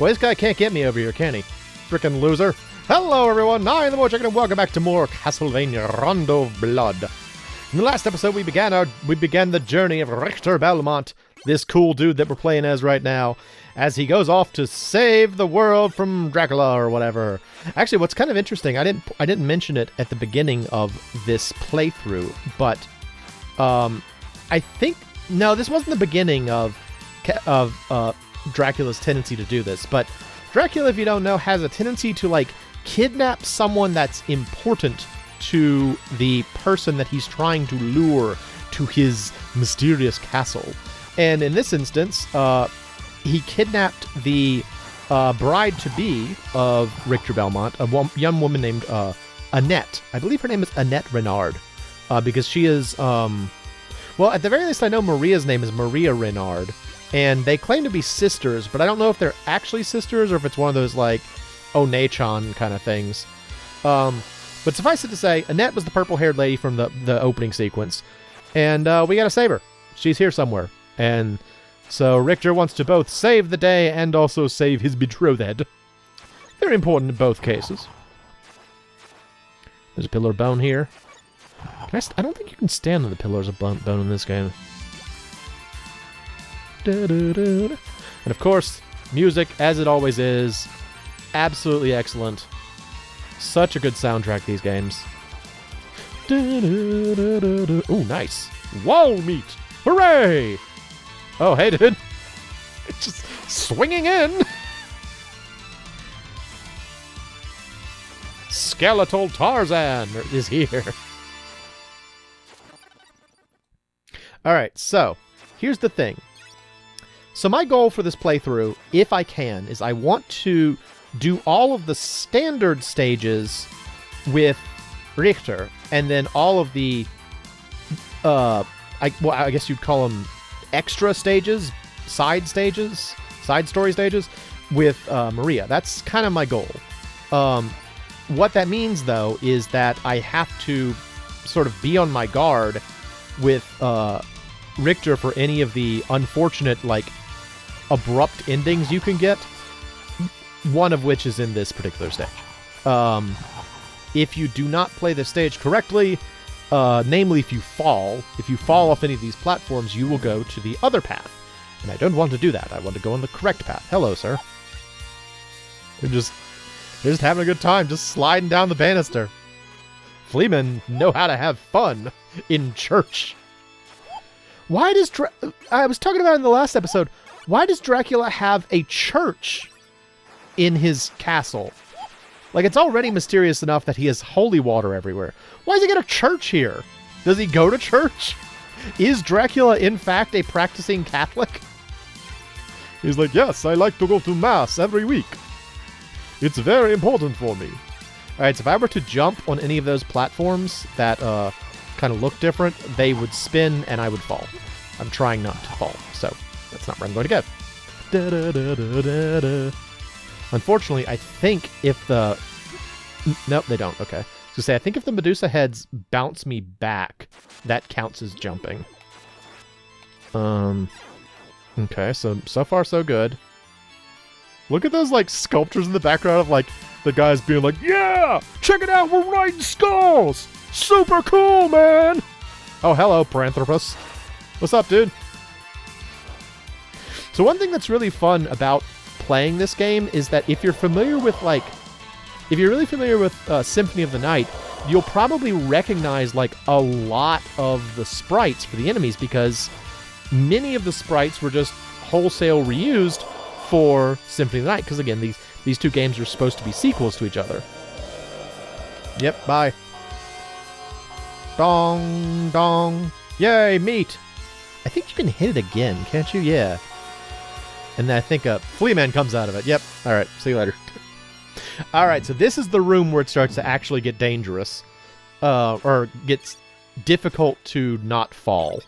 Boy, this guy can't get me over here, can he? Frickin' loser. Hello, everyone. I am the MoeChicken, and welcome back to more Castlevania Rondo of Blood. In the last episode, we began the journey of Richter Belmont, this cool dude that we're playing as right now, as he goes off to save the world from Dracula or whatever. Actually, what's kind of interesting, I didn't mention it at the beginning of this playthrough, but I think this wasn't the beginning of Dracula's tendency to do this, but Dracula, if you don't know, has a tendency to like kidnap someone that's important to the person that he's trying to lure to his mysterious castle. And in this instance, he kidnapped the bride-to-be of Richter Belmont, a young woman named Annette. I believe her name is Annette Renard, because she is, well, at the very least, I know Maria's name is Maria Renard, and they claim to be sisters, but I don't know if they're actually sisters or if it's one of those, like, Onei-chan kind of things. But suffice it to say, Annette was the purple-haired lady from the opening sequence, and we gotta save her. She's here somewhere. And so Richter wants to both save the day and also save his betrothed. Very important in both cases. There's a pillar of bone here. I don't think you can stand on the pillars of bone in this game. And of course, music, as it always is, absolutely excellent. Such a good soundtrack, these games. Ooh, nice. Wall meat! Hooray! Oh, hey, dude. It's just swinging in. Skeletal Tarzan is here. Alright, so, here's the thing. So my goal for this playthrough, if I can, is I want to do all of the standard stages with Richter, and then all of the, I guess you'd call them extra stages, side story stages, with Maria. That's kind of my goal. What that means, though, is that I have to sort of be on my guard with Richter for any of the unfortunate, like, abrupt endings you can get, one of which is in this particular stage. If you do not play the stage correctly, namely if you fall off any of these platforms, you will go to the other path. And I don't want to do that. I want to go on the correct path. Hello, sir. They're just having a good time, just sliding down the banister. Fleamen know how to have fun in church. Why does I was talking about in the last episode, why does Dracula have a church in his castle? Like, it's already mysterious enough that he has holy water everywhere. Why does he get a church here? Does he go to church? Is Dracula, in fact, a practicing Catholic? He's like, yes, I like to go to Mass every week. It's very important for me. Alright, so if I were to jump on any of those platforms that kind of look different, they would spin and I would fall. I'm trying not to fall, so that's not where I'm going to go. Unfortunately, I think if the... Nope, they don't. Okay. I think if the Medusa heads bounce me back, that counts as jumping. Okay, so far so good. Look at those, like, sculptures in the background of, like, the guys being like, yeah! Check it out, we're riding skulls! Super cool, man! Oh, hello, Paranthropus. What's up, dude? So one thing that's really fun about playing this game is that if you're familiar with, like, if you're really familiar with Symphony of the Night, you'll probably recognize, like, a lot of the sprites for the enemies, because many of the sprites were just wholesale reused for Symphony of the Night, because, again, these two games are supposed to be sequels to each other. Yep, bye. Dong, dong. Yay, meat! I think you can hit it again, can't you? Yeah. And then I think a flea man comes out of it. Yep. Alright, see you later. Alright, so this is the room where it starts to actually get dangerous. Or gets difficult to not fall.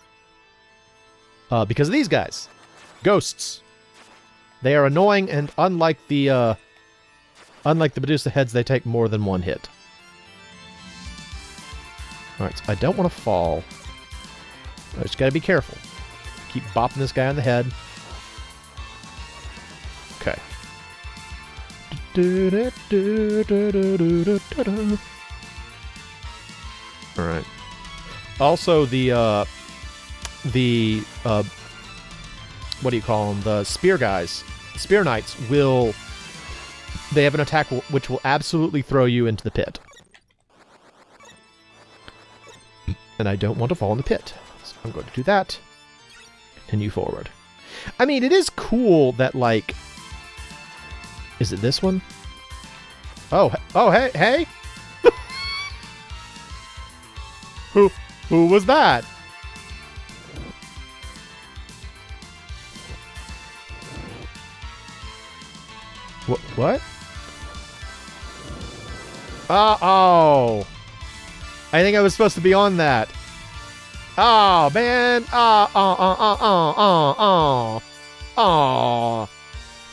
Because of these guys. Ghosts. They are annoying, and unlike the Medusa heads, they take more than one hit. Alright, so I don't want to fall. I just gotta be careful. Keep bopping this guy on the head. Okay. All right. Also, the what do you call them? The spear guys, spear knights will. They have an attack which will absolutely throw you into the pit. And I don't want to fall in the pit. So I'm going to do that. Continue forward. I mean, it is cool that, like... Is it this one? Oh, hey! Who was that? What? Oh. I think I was supposed to be on that. Oh, man. Oh.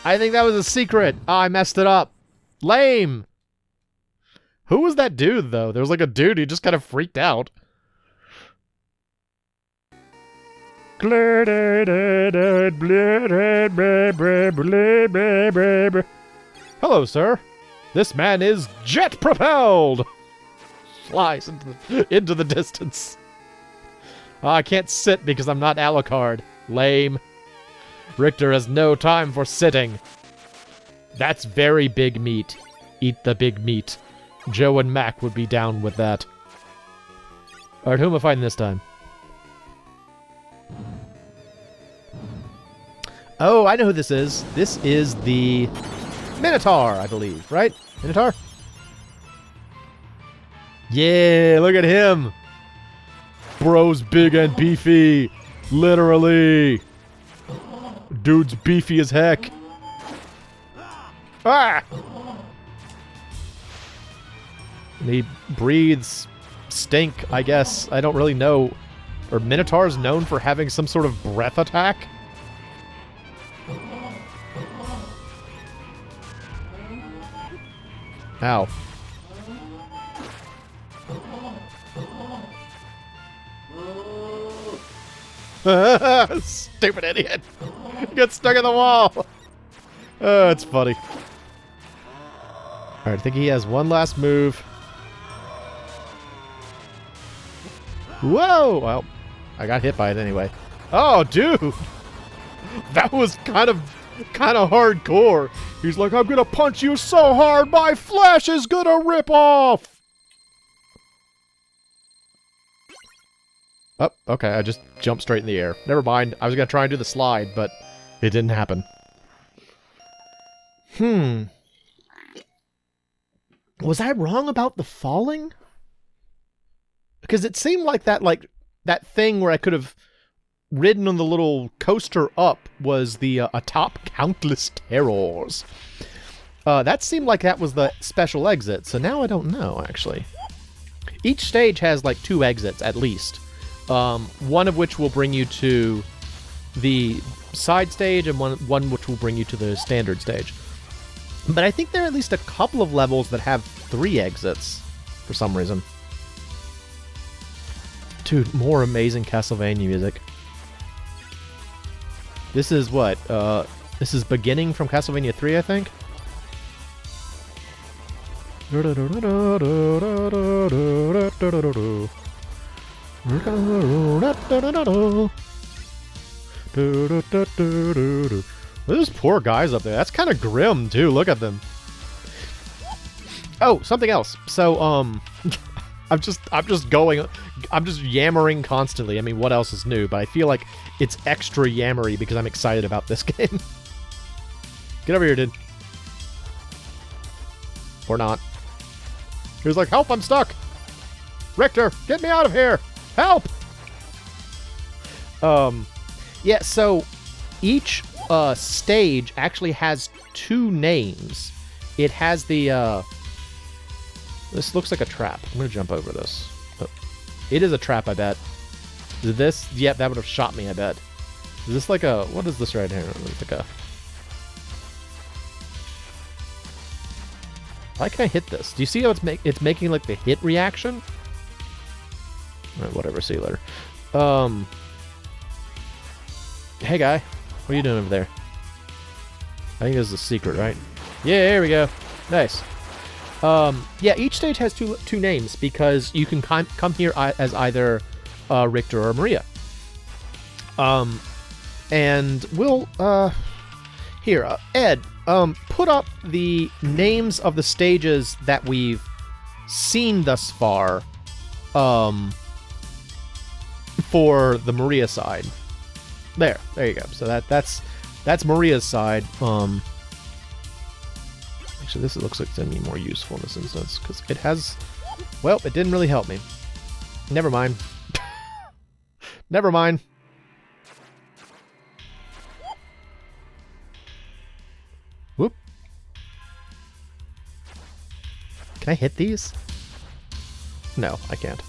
I think that was a secret. Oh, I messed it up. Lame. Who was that dude, though? There was like a dude who just kind of freaked out. Hello, sir. This man is jet-propelled. Flies into the distance. Oh, I can't sit because I'm not Alucard. Lame. Richter has no time for sitting. That's very big meat. Eat the big meat. Joe and Mac would be down with that. Alright, who am I fighting this time? Oh, I know who this is. This is the Minotaur, I believe, right? Minotaur? Yeah, look at him. Bro's big and beefy. Literally. Dude's beefy as heck. Ah! And he breathes stink, I guess. I don't really know. Are Minotaurs known for having some sort of breath attack? Ow. Stupid idiot. He got stuck in the wall. Oh, it's funny. Alright, I think he has one last move. Whoa! Well, I got hit by it anyway. Oh, dude! That was kind of hardcore. He's like, I'm gonna punch you so hard my flesh is gonna rip off! Oh, okay, I just jumped straight in the air. Never mind, I was gonna try and do the slide, but it didn't happen. Was I wrong about the falling? Because it seemed like that thing where I could have ridden on the little coaster up was the atop countless terrors. That seemed like that was the special exit, so now I don't know, actually. Each stage has like 2 exits, at least. One of which will bring you to the side stage, and one which will bring you to the standard stage. But I think there are at least a couple of levels that have 3 exits, for some reason. Dude, more amazing Castlevania music. This is what? This is beginning from Castlevania 3, I think? Those poor guys up there. That's kind of grim, too. Look at them. Oh, something else. So, I'm just yammering constantly. I mean, what else is new? But I feel like it's extra yammery because I'm excited about this game. Get over here, dude. Or not. He was like, help, I'm stuck. Richter, get me out of here. Help! Yeah, so each stage actually has 2 names. It has the, this looks like a trap. I'm gonna jump over this. Oh. It is a trap, I bet. Is it this? Yep, that would have shot me, I bet. Is this like a... What is this right here? It's like a... Why can I hit this? Do you see how it's making like the hit reaction? Alright, whatever, see you later. Hey guy, what are you doing over there? I think this is a secret, right? Yeah, here we go. Nice. Yeah, each stage has two names because you can come here as either Richter or Maria. And we'll here, Ed, put up the names of the stages that we've seen thus far, for the Maria side. There you go. So that's Maria's side. Actually, this looks like it's gonna be more useful in this instance because it has. Well, it didn't really help me. Never mind. Never mind. Whoop. Can I hit these? No, I can't.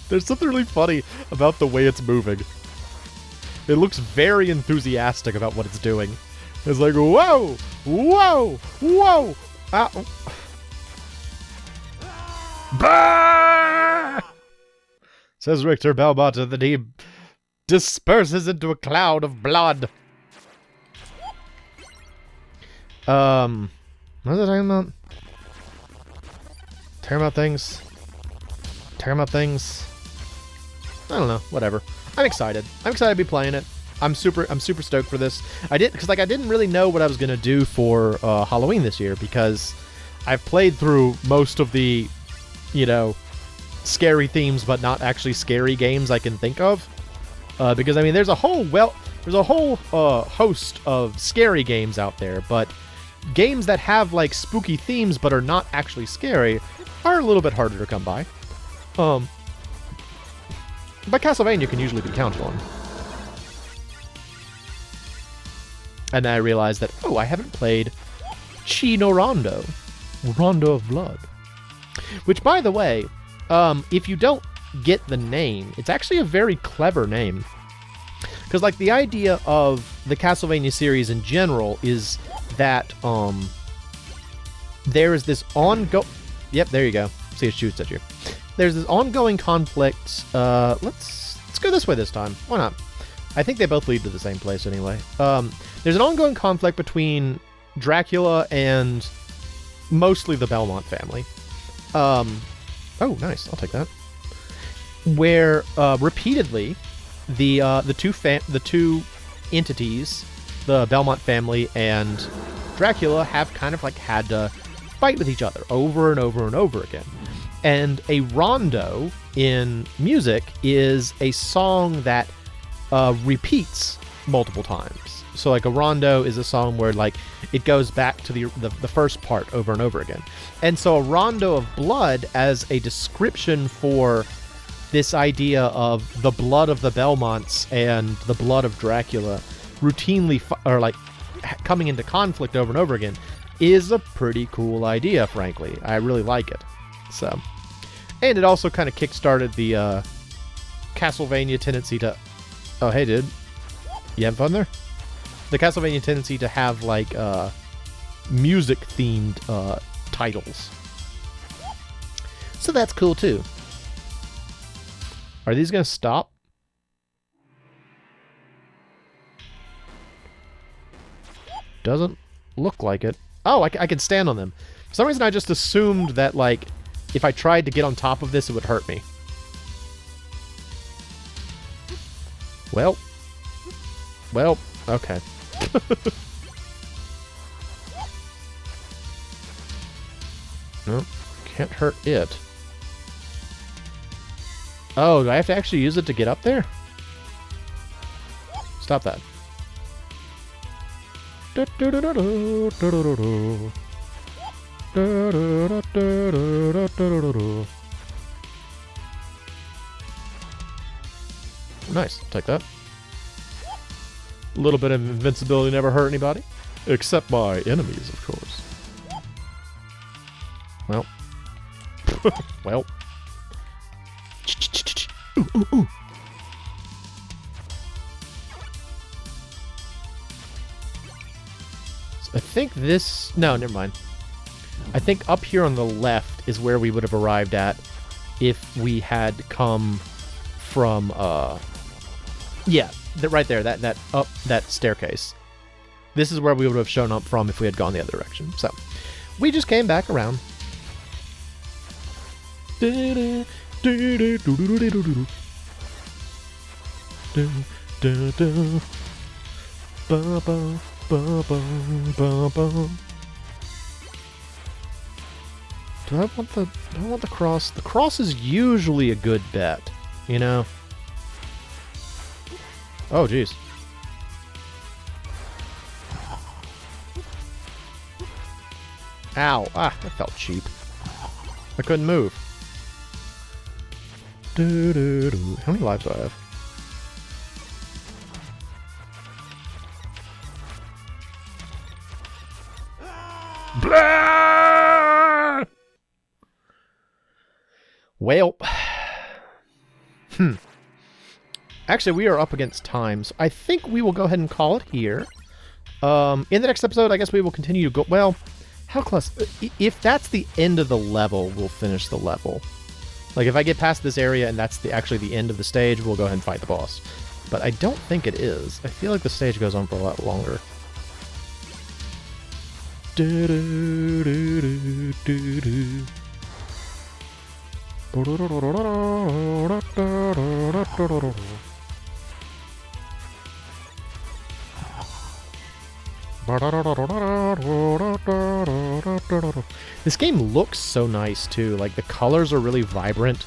There's something really funny about the way it's moving. It looks very enthusiastic about what it's doing. It's like, whoa! Whoa! Whoa! Ow. Bah! Says Richter Belmont, and then he disperses into a cloud of blood. What was I talking about? Talking about things? Talking about things? I don't know. Whatever. I'm excited. I'm excited to be playing it. I'm super stoked for this. I didn't really know what I was gonna do for Halloween this year because I've played through most of the, you know, scary themes but not actually scary games I can think of. Because I mean, there's a whole host of scary games out there, but games that have like spooky themes but are not actually scary are a little bit harder to come by. But Castlevania can usually be counted on. And then I realized that, oh, I haven't played Chino Rondo of Blood. Which, by the way, if you don't get the name, it's actually a very clever name. Because, like, the idea of the Castlevania series in general is that, there is this ongoing... Yep, there you go. See, it shoots at you. There's this ongoing conflict. Let's go this way this time. Why not? I think they both lead to the same place anyway. There's an ongoing conflict between Dracula and mostly the Belmont family. Oh, nice. I'll take that. Where repeatedly the two entities, the Belmont family and Dracula, have kind of like had to fight with each other over and over and over again. And a rondo in music is a song that repeats multiple times. So like a rondo is a song where like it goes back to the first part over and over again. And so a rondo of blood as a description for this idea of the blood of the Belmonts and the blood of Dracula routinely coming into conflict over and over again is a pretty cool idea, frankly. I really like it. So, and it also kind of kickstarted the Castlevania tendency to... Oh, hey, dude. You having fun there? The Castlevania tendency to have, like, music-themed titles. So that's cool, too. Are these going to stop? Doesn't look like it. Oh, I can stand on them. For some reason, I just assumed that, like, if I tried to get on top of this, it would hurt me. Well, okay. No, can't hurt it. Oh, do I have to actually use it to get up there? Stop that. Nice, take that. A little bit of invincibility never hurt anybody. Except my enemies, of course. Well. Well. Ooh, ooh, ooh. So I think this... No, never mind. I think up here on the left is where we would have arrived at if we had come from, yeah, right there, that staircase. This is where we would have shown up from if we had gone the other direction. So, we just came back around. Do I want the cross? The cross is usually a good bet, you know? Oh, jeez. Ow. Ah, that felt cheap. I couldn't move. How many lives do I have? Blah! Well. Actually, we are up against time, so I think we will go ahead and call it here. In the next episode, I guess we will continue to go... Well, how close... If that's the end of the level, we'll finish the level. Like, if I get past this area and that's actually the end of the stage, we'll go ahead and fight the boss. But I don't think it is. I feel like the stage goes on for a lot longer. This game looks so nice too. Like, the colors are really vibrant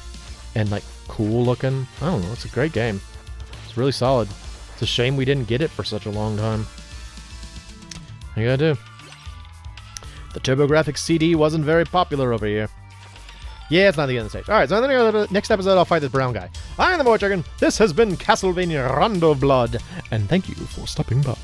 and like cool looking. I don't know, it's a great game. It's really solid. It's a shame we didn't get it for such a long time. What you gotta do? The TurboGrafx CD wasn't very popular over here. Yeah, it's not the end of the stage. Alright, so in the next episode I'll fight this brown guy. I'm the MoeChicken. This has been Castlevania Rondo of Blood, and thank you for stopping by.